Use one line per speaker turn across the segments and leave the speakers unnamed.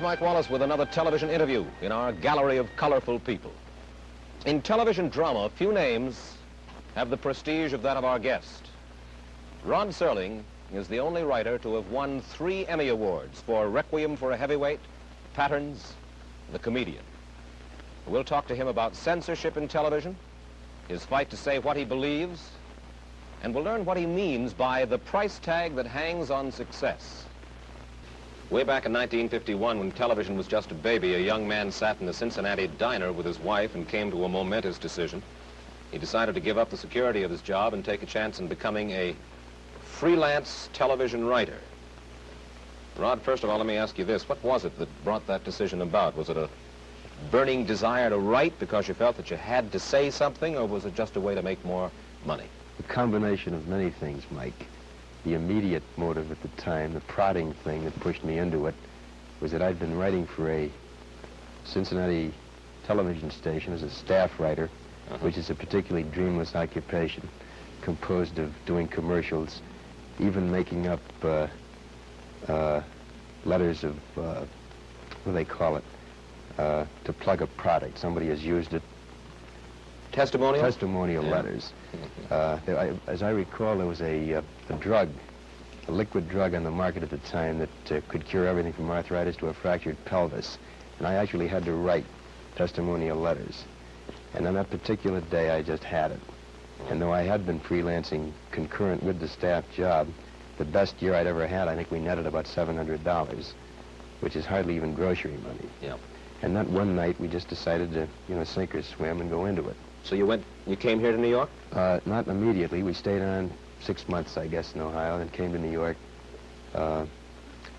Mike Wallace with another television interview in our gallery of colorful people. In television drama, few names have the prestige of that of our guest. Rod Serling is the only writer to have won 3 Emmy Awards for Requiem for a Heavyweight, Patterns, The Comedian. We'll talk to him about censorship in television, his fight to say what he believes, and we'll learn what he means by the price tag that hangs on success. Way back in 1951, when television was just a baby, a young man sat in a Cincinnati diner with his wife and came to a momentous decision. He decided to give up the security of his job and take a chance in becoming a freelance television writer. Rod, first of all, let me ask you this. What was it that brought that decision about? Was it a burning desire to write because you felt that you had to say something, or was it just a way to make more money?
A combination of many things, Mike. The immediate motive at the time, the prodding thing that pushed me into it, was that I'd been writing for a Cincinnati television station as a staff writer, which is a particularly dreamless occupation, composed of doing commercials, even making up letters of, what do they call it, to plug a product. Somebody has used it.
Testimonial?
Testimonial letters. As I recall, there was a drug, a liquid drug on the market at the time that could cure everything from arthritis to a fractured pelvis. And I actually had to write testimonial letters. And on that particular day, I just had it. And though I had been freelancing concurrent with the staff job, the best year I'd ever had, I think we netted about $700, which is hardly even grocery money.
Yeah.
And that one night, we just decided to, sink or swim and go into it.
So you came here to New York?
Not immediately. We stayed on 6 months, I guess, in Ohio, then came to New York.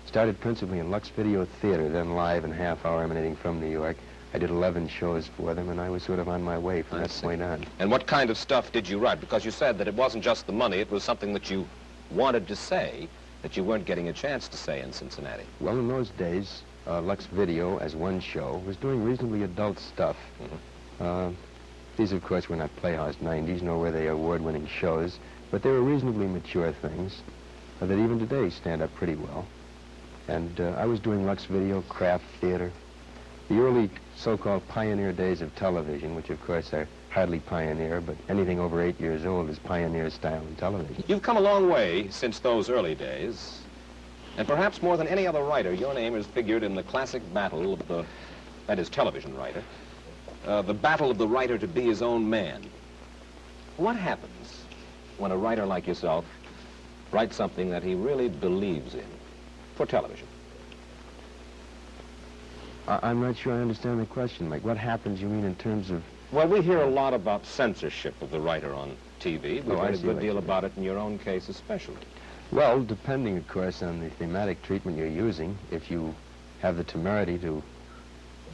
Started principally in Lux Video Theater, then live and half-hour emanating from New York. I did 11 shows for them, and I was sort of on my way from that point on.
And what kind of stuff did you write? Because you said that it wasn't just the money, it was something that you wanted to say that you weren't getting a chance to say in Cincinnati.
Well, in those days, Lux Video, as one show, was doing reasonably adult stuff. These, of course, were not Playhouse 90s, nor were they award-winning shows, but they were reasonably mature things that even today stand up pretty well. And I was doing Lux Video, craft theater, the early so-called pioneer days of television, which, of course, are hardly pioneer, but anything over 8 years old is pioneer style in television.
You've come a long way since those early days, and perhaps more than any other writer, your name has figured in the classic battle of the, that is, television writer, the battle of the writer to be his own man. What happens when a writer like yourself writes something that he really believes in for television?
I'm not sure I understand the question, Mike. What happens, you mean, in terms of...
Well, we hear a lot about censorship of the writer on TV. We've heard a good deal about it in your own case especially.
Well, depending, of course, on the thematic treatment you're using, if you have the temerity to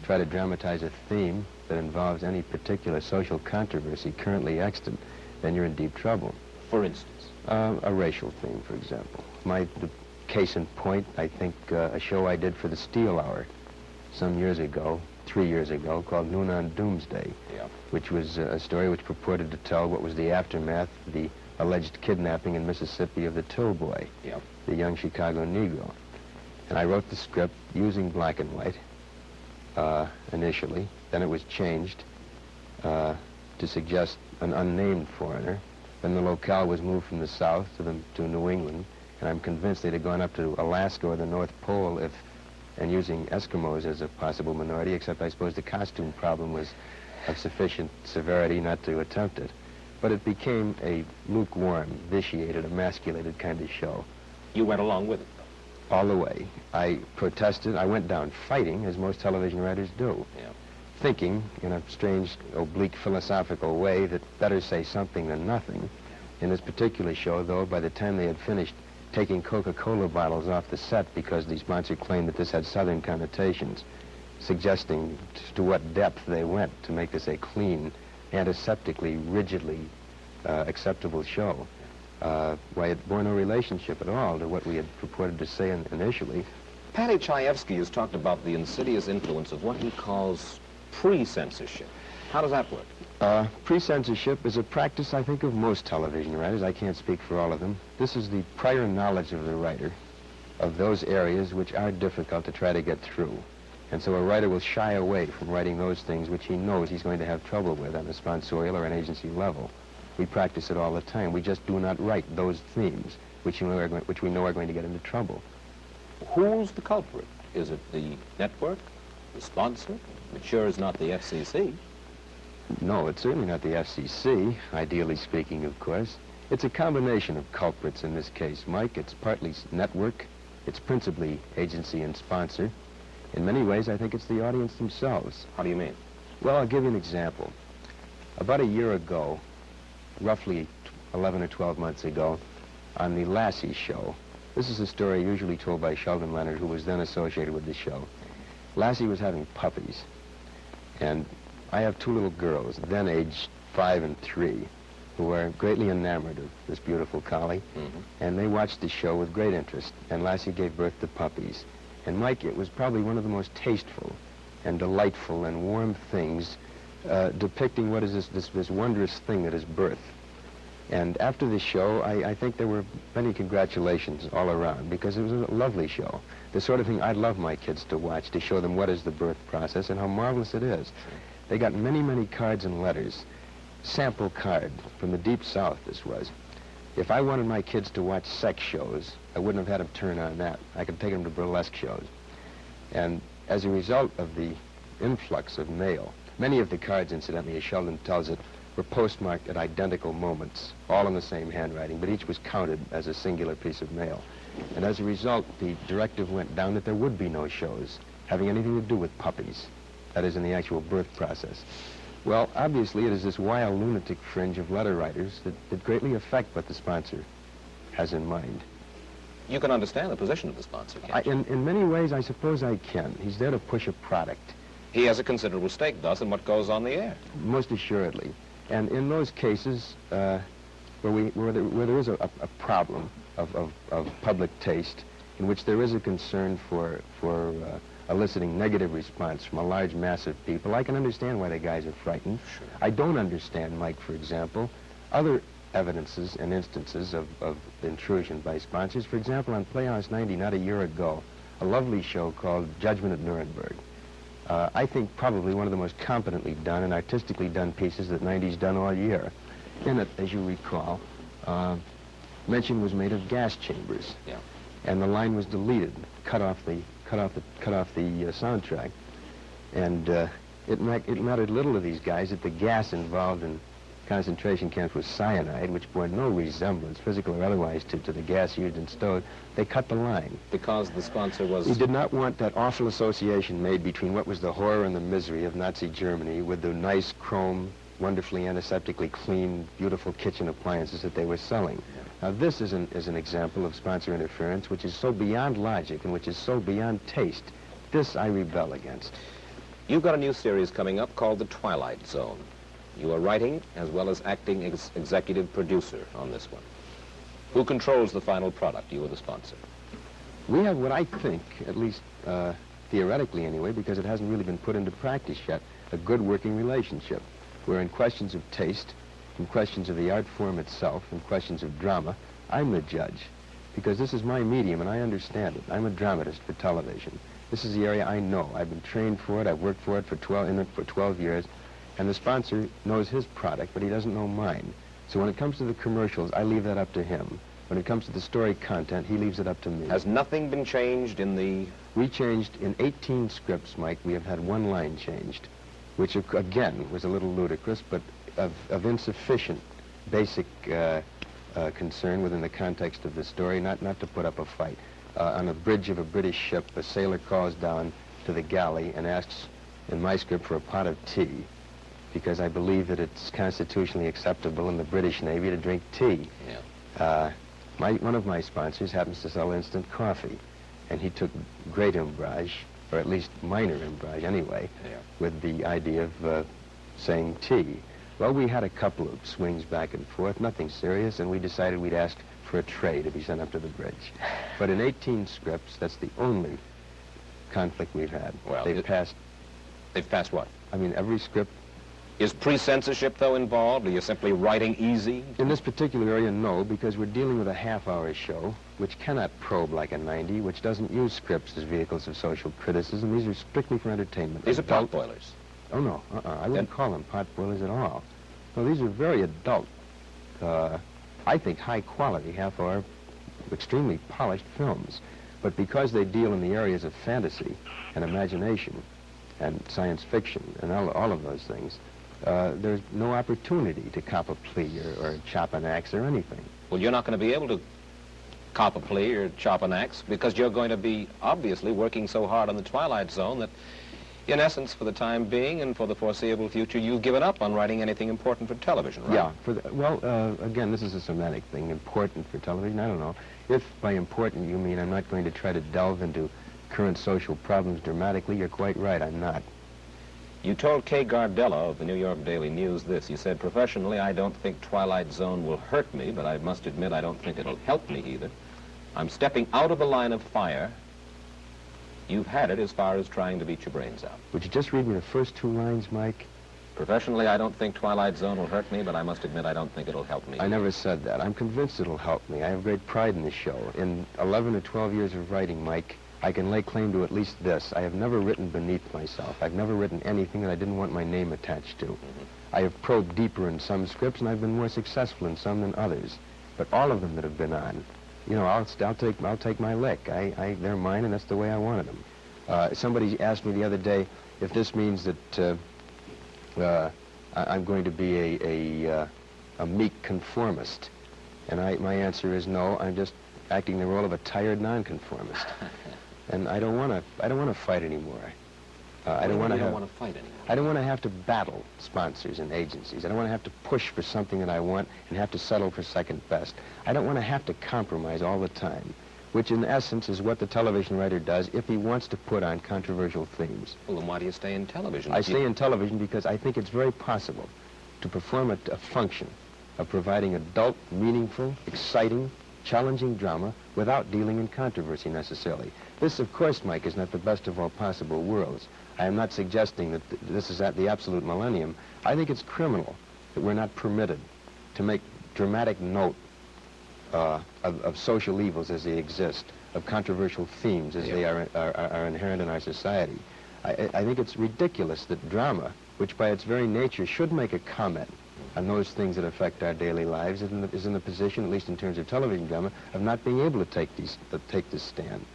try to dramatize a theme that involves any particular social controversy currently extant, then you're in deep trouble.
For instance?
A racial theme, for example. The case in point, I think, a show I did for the Steel Hour some years ago, 3 years ago, called Noon on Doomsday, which was a story which purported to tell what was the aftermath of the alleged kidnapping in Mississippi of the Till Boy, the young Chicago Negro. And I wrote the script using black and white initially. Then it was changed to suggest an unnamed foreigner. Then the locale was moved from the South to New England, and I'm convinced they'd have gone up to Alaska or the North Pole and using Eskimos as a possible minority, except I suppose the costume problem was of sufficient severity not to attempt it. But it became a lukewarm, vitiated, emasculated kind of show.
You went along with it?
All the way. I protested. I went down fighting, as most television writers do, thinking, in a strange, oblique, philosophical way, that better say something than nothing. In this particular show, though, by the time they had finished taking Coca-Cola bottles off the set because the sponsor claimed that this had Southern connotations, suggesting to what depth they went to make this a clean, antiseptically, rigidly acceptable show. Why, it bore no relationship at all to what we had purported to say initially.
Paddy Chayefsky has talked about the insidious influence of what he calls pre-censorship. How does that work?
Pre-censorship is a practice, I think, of most television writers. I can't speak for all of them. This is the prior knowledge of the writer of those areas which are difficult to try to get through. And so a writer will shy away from writing those things which he knows he's going to have trouble with on a sponsorial or an agency level. We practice it all the time. We just do not write those themes which we know are going to get into trouble.
Who's the culprit? Is it the network, the sponsor? It sure is not the FCC.
No, it's certainly not the FCC, ideally speaking, of course. It's a combination of culprits in this case, Mike. It's partly network. It's principally agency and sponsor. In many ways, I think it's the audience themselves.
How do you mean?
Well, I'll give you an example. About a year ago, roughly 11 or 12 months ago, on the Lassie show, this is a story usually told by Sheldon Leonard, who was then associated with the show. Lassie was having puppies, and I have two little girls, then aged 5 and 3, who are greatly enamored of this beautiful collie, and they watched the show with great interest, and Lassie gave birth to puppies. And Mike, it was probably one of the most tasteful and delightful and warm things depicting what is this wondrous thing that is birth. And after the show, I think there were many congratulations all around, because it was a lovely show. The sort of thing I'd love my kids to watch, to show them what is the birth process and how marvelous it is. They got many, many cards and letters. Sample card from the Deep South, this was. If I wanted my kids to watch sex shows, I wouldn't have had them turn on that. I could take them to burlesque shows. And as a result of the influx of mail, many of the cards, incidentally, as Sheldon tells it, were postmarked at identical moments, all in the same handwriting, but each was counted as a singular piece of mail. And as a result, the directive went down that there would be no shows having anything to do with puppies, that is, in the actual birth process. Well, obviously, it is this wild lunatic fringe of letter writers that greatly affect what the sponsor has in mind.
You can understand the position of the sponsor, can't you?
In many ways, I suppose I can. He's there to push a product.
He has a considerable stake, thus, in what goes on the air.
Most assuredly. And in those cases where there is a problem of public taste, in which there is a concern for eliciting negative response from a large mass of people, I can understand why the guys are frightened.
Sure.
I don't understand, Mike, for example, other evidences and instances of intrusion by sponsors. For example, on Playhouse 90, not a year ago, a lovely show called Judgment at Nuremberg. I think probably one of the most competently done and artistically done pieces that 90's done all year. In it, as you recall, mention was made of gas chambers.
Yeah.
And the line was deleted, cut off the soundtrack. And it mattered little to these guys that the gas involved in concentration camps was cyanide, which bore no resemblance, physical or otherwise, to the gas used in stoves. They cut the line.
Because the sponsor was...
He did not want that awful association made between what was the horror and the misery of Nazi Germany with the nice chrome, wonderfully antiseptically clean, beautiful kitchen appliances that they were selling. Now, this is an example of sponsor interference which is so beyond logic and which is so beyond taste. This I rebel against.
You've got a new series coming up called The Twilight Zone. You are writing as well as acting executive producer on this one. Who controls the final product, you or the sponsor?
We have what I think, at least theoretically anyway, because it hasn't really been put into practice yet, a good working relationship, where in questions of taste, in questions of the art form itself, in questions of drama, I'm the judge, because this is my medium and I understand it. I'm a dramatist for television. This is the area I know. I've been trained for it. I've worked for it for 12 years. And the sponsor knows his product, but he doesn't know mine. So when it comes to the commercials, I leave that up to him. When it comes to the story content, he leaves it up to me.
Has nothing been changed in the...
We changed in 18 scripts, Mike. We have had one line changed, which again was a little ludicrous, but of insufficient basic concern within the context of the story, not to put up a fight. On a bridge of a British ship, a sailor calls down to the galley and asks, in my script, for a pot of tea, because I believe that it's constitutionally acceptable in the British Navy to drink tea.
Yeah.
One of my sponsors happens to sell instant coffee, and he took great umbrage, or at least minor umbrage anyway, with the idea of saying tea. Well, we had a couple of swings back and forth, nothing serious, and we decided we'd ask for a tray to be sent up to the bridge. But in 18 scripts, that's the only conflict we've had.
Well,
They've passed
what?
I mean, every script
Is pre-censorship, though, involved? Are you simply writing easy?
In this particular area, no, because we're dealing with a half-hour show, which cannot probe like a 90, which doesn't use scripts as vehicles of social criticism. These are strictly for entertainment.
These are pot boilers.
Oh, no, I wouldn't call them pot boilers at all. No, these are very adult, I think high-quality, half-hour, extremely polished films. But because they deal in the areas of fantasy and imagination and science fiction and all of those things, there's no opportunity to cop a plea or chop an axe or anything.
Well, you're not going to be able to cop a plea or chop an axe because you're going to be obviously working so hard on the Twilight Zone that, in essence, for the time being and for the foreseeable future, you've given up on writing anything important for television, right?
Yeah. Again, this is a semantic thing. Important for television, I don't know. If by important you mean I'm not going to try to delve into current social problems dramatically, you're quite right, I'm not.
You told Kay Gardella of the New York Daily News this. You said, professionally, I don't think Twilight Zone will hurt me, but I must admit I don't think it'll help me either. I'm stepping out of the line of fire. You've had it as far as trying to beat your brains out.
Would you just read me the first two lines, Mike?
Professionally, I don't think Twilight Zone will hurt me, but I must admit I don't think it'll help me.
I never said that. I'm convinced it'll help me. I have great pride in the show. In 11 or 12 years of writing, Mike, I can lay claim to at least this. I have never written beneath myself. I've never written anything that I didn't want my name attached to. I have probed deeper in some scripts, and I've been more successful in some than others. But all of them that have been on, you know, I'll take my lick. They're mine, and that's the way I wanted them. Somebody asked me the other day if this means that I'm going to be a meek conformist, and my answer is no. I'm just acting the role of a tired nonconformist. And I don't want to fight anymore. I don't want to fight anymore. I don't want to have to battle sponsors and agencies. I don't want to have to push for something that I want and have to settle for second best. I don't want to have to compromise all the time, which in essence is what the television writer does if he wants to put on controversial themes.
Well, then why do you stay in television?
I stay in television because I think it's very possible to perform a function of providing adult, meaningful, exciting, challenging drama without dealing in controversy necessarily. This, of course, Mike, is not the best of all possible worlds. I am not suggesting that this is at the absolute millennium. I think it's criminal that we're not permitted to make dramatic note of social evils as they exist, of controversial themes as they are inherent in our society. I think it's ridiculous that drama, which by its very nature should make a comment on those things that affect our daily lives, is in the position, at least in terms of television drama, of not being able to take this stand.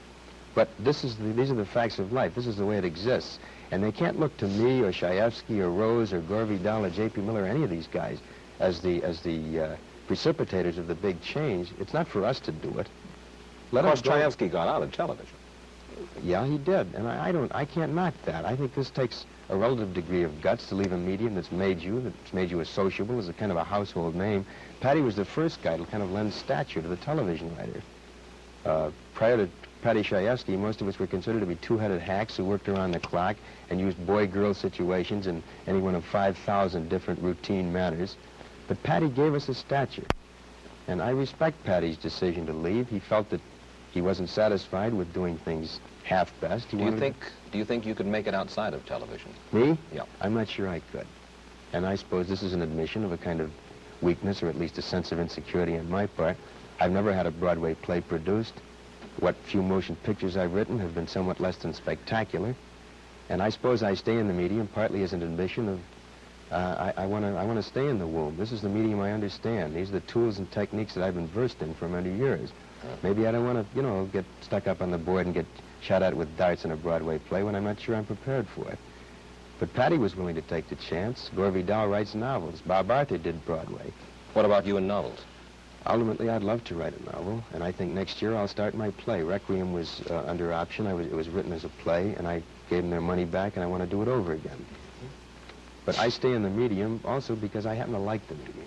But these are the facts of life. This is the way it exists. And they can't look to me or Shaefsky or Rose or Gore Vidal or J.P. Miller or any of these guys as the precipitators of the big change. It's not for us to do it.
Of course, Shaefsky got out of television.
Yeah, he did. And I can't knock that. I think this takes a relative degree of guts to leave a medium that's made you as sociable, as a kind of a household name. Patty was the first guy to kind of lend stature to the television writer. Prior to Patty Shaefsky, most of us were considered to be two-headed hacks who worked around the clock and used boy-girl situations in any one of 5,000 different routine manners. But Patty gave us a stature. And I respect Patty's decision to leave. He felt that he wasn't satisfied with doing things half-best.
Do you think you could make it outside of television?
Me?
Yeah.
I'm not sure I could. And I suppose this is an admission of a kind of weakness, or at least a sense of insecurity on my part. I've never had a Broadway play produced. What few motion pictures I've written have been somewhat less than spectacular. And I suppose I stay in the medium partly as an admission of I want to stay in the womb. This is the medium I understand. These are the tools and techniques that I've been versed in for many years. Maybe I don't want to, you know, get stuck up on the board and get shot at with darts in a Broadway play when I'm not sure I'm prepared for it. But Patty was willing to take the chance. Gore Vidal writes novels. Bob Arthur did Broadway.
What about you in novels?
Ultimately, I'd love to write a novel, and I think next year I'll start my play. Requiem was under option. It was written as a play, and I gave them their money back, and I want to do it over again. But I stay in the medium also because I happen to like the medium.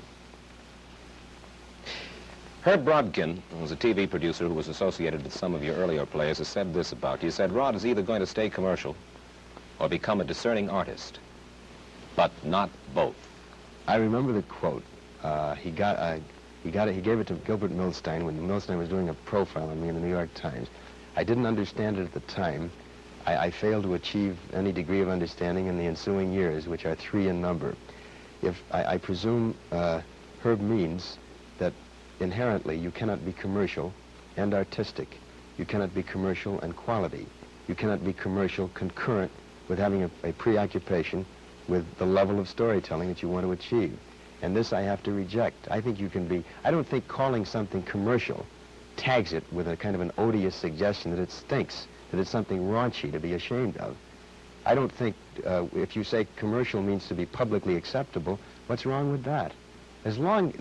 Herb Brodkin, who was a TV producer who was associated with some of your earlier plays, has said this about you. He said, Rod is either going to stay commercial or become a discerning artist, but not both.
I remember the quote. He gave it to Gilbert Milstein when Milstein was doing a profile on me in the New York Times. I didn't understand it at the time. I failed to achieve any degree of understanding in the ensuing years, which are 3 in number. I presume Herb means that inherently you cannot be commercial and artistic. You cannot be commercial and quality. You cannot be commercial concurrent with having a preoccupation with the level of storytelling that you want to achieve. And this I have to reject. I think you can be, I don't think calling something commercial tags it with a kind of an odious suggestion that it stinks, that it's something raunchy to be ashamed of. I don't think if you say commercial means to be publicly acceptable, what's wrong with that? As long,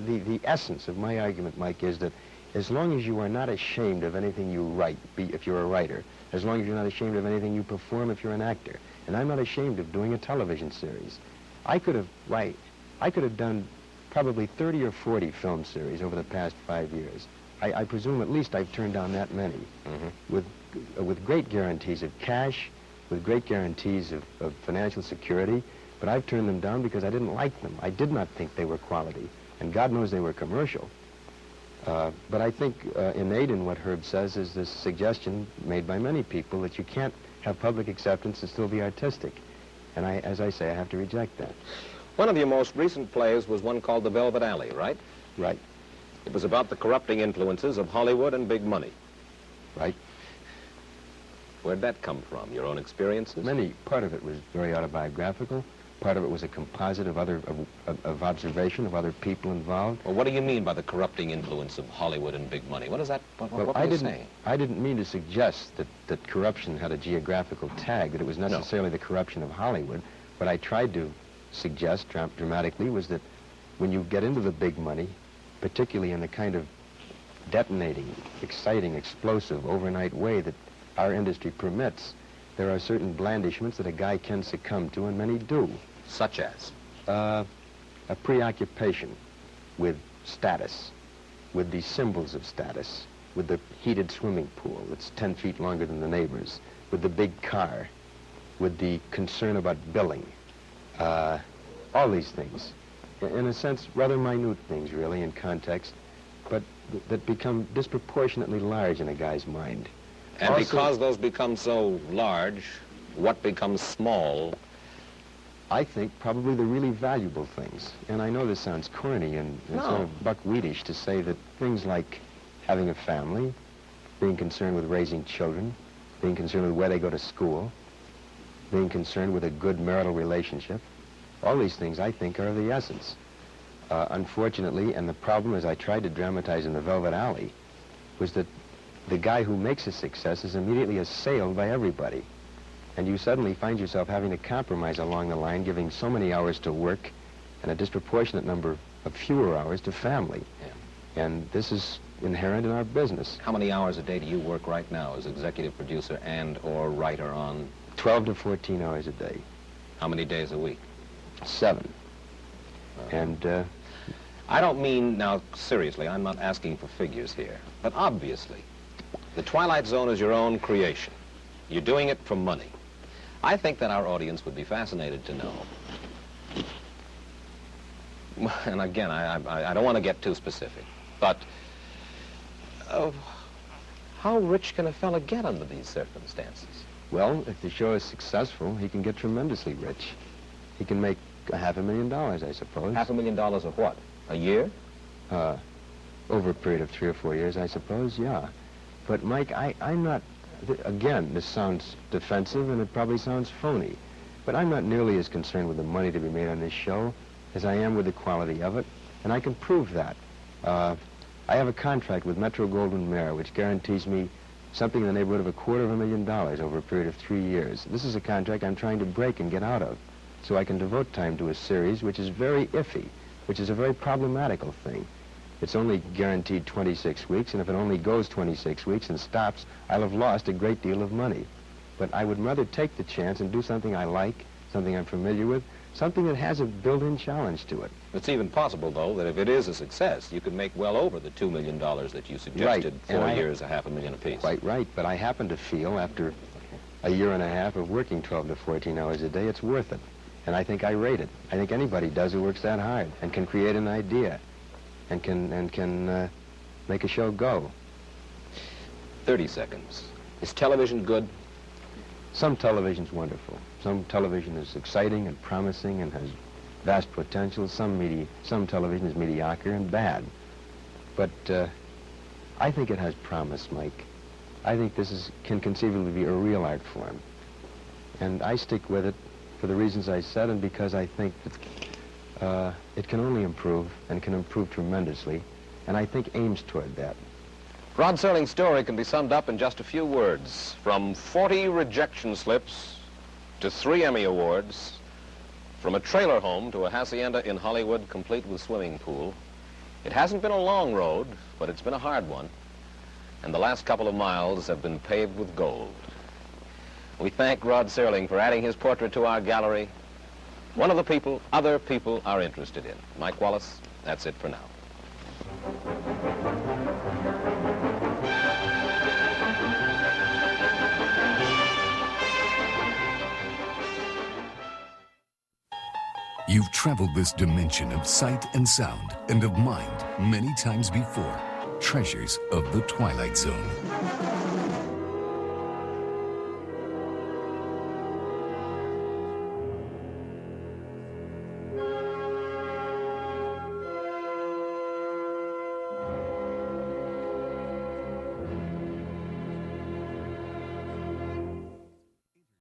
the essence of my argument, Mike, is that as long as you are not ashamed of anything you write, if you're a writer, as long as you're not ashamed of anything you perform if you're an actor, and I'm not ashamed of doing a television series. I could have done probably 30 or 40 film series over the past 5 years. I presume at least I've turned down that many, with great guarantees of cash, with great guarantees of financial security, but I've turned them down because I didn't like them. I did not think they were quality, and God knows they were commercial. But I think innate in what Herb says is this suggestion made by many people that you can't have public acceptance and still be artistic. And as I say, I have to reject that.
One of your most recent plays was one called The Velvet Alley, right?
Right.
It was about the corrupting influences of Hollywood and big money.
Right.
Where'd that come from? Your own experiences?
Part of it was very autobiographical. Part of it was a composite of of observation of other people involved.
Well, what do you mean by the corrupting influence of Hollywood and big money? What is that? What are you saying?
I didn't mean to suggest that corruption had a geographical tag, that it was necessarily the corruption of Hollywood. What I tried to suggest dramatically was that when you get into the big money, particularly in the kind of detonating, exciting, explosive, overnight way that our industry permits, there are certain blandishments that a guy can succumb to, and many do.
Such as?
A preoccupation with status, with the symbols of status, with the heated swimming pool that's 10 feet longer than the neighbors, with the big car, with the concern about billing. All these things, in a sense, rather minute things, really, in context, but that become disproportionately large in a guy's mind.
And
also,
because those become so large, what becomes small?
I think probably the really valuable things. And I know this sounds corny and sort of buckwheatish to say that things like having a family, being concerned with raising children, being concerned with where they go to school, being concerned with a good marital relationship, all these things I think are of the essence. Unfortunately, and the problem, as I tried to dramatize in The Velvet Alley, was that the guy who makes a success is immediately assailed by everybody. And you suddenly find yourself having to compromise along the line, giving so many hours to work and a disproportionate number of fewer hours to family. Yeah. And this is inherent in our business.
How many hours a day do you work right now as executive producer and or writer on?
12 to 14 hours a day.
How many days a week?
7. And
I don't mean, now seriously, I'm not asking for figures here, but obviously, the Twilight Zone is your own creation. You're doing it for money. I think that our audience would be fascinated to know. And again, I don't want to get too specific, but how rich can a fella get under these circumstances?
Well, if the show is successful, he can get tremendously rich. He can make $500,000, I suppose.
$500,000 of what? A year?
Over a period of 3 or 4 years, I suppose, yeah. But, Mike, I'm not, again, this sounds defensive and it probably sounds phony, but I'm not nearly as concerned with the money to be made on this show as I am with the quality of it, and I can prove that. I have a contract with Metro-Goldwyn-Mayer which guarantees me something in the neighborhood of $250,000 over a period of 3 years. This is a contract I'm trying to break and get out of, so I can devote time to a series which is very iffy, which is a very problematical thing. It's only guaranteed 26 weeks, and if it only goes 26 weeks and stops, I'll have lost a great deal of money. But I would rather take the chance and do something I like, something I'm familiar with, something that has a built-in challenge to it.
It's even possible, though, that if it is a success, you could make well over the $2 million that you suggested,
right.
4 years, $500,000 apiece.
Quite right, but I happen to feel, after a year and a half of working 12 to 14 hours a day, it's worth it. And I think I rate it. I think anybody does who works that hard and can create an idea and can make a show go.
30 seconds. Is television good?
Some television's wonderful. Some television is exciting and promising and has vast potential. Some television is mediocre and bad. But I think it has promise, Mike. I think this can conceivably be a real art form. And I stick with it for the reasons I said, and because I think that it can only improve, and can improve tremendously, and I think aims toward that.
Rod Serling's story can be summed up in just a few words. From 40 rejection slips to 3 Emmy Awards, from a trailer home to a hacienda in Hollywood complete with swimming pool. It hasn't been a long road, but it's been a hard one, and the last couple of miles have been paved with gold. We thank Rod Serling for adding his portrait to our gallery, one of the people other people are interested in. Mike Wallace, that's it for now.
You've traveled this dimension of sight and sound and of mind many times before. Treasures of the Twilight Zone.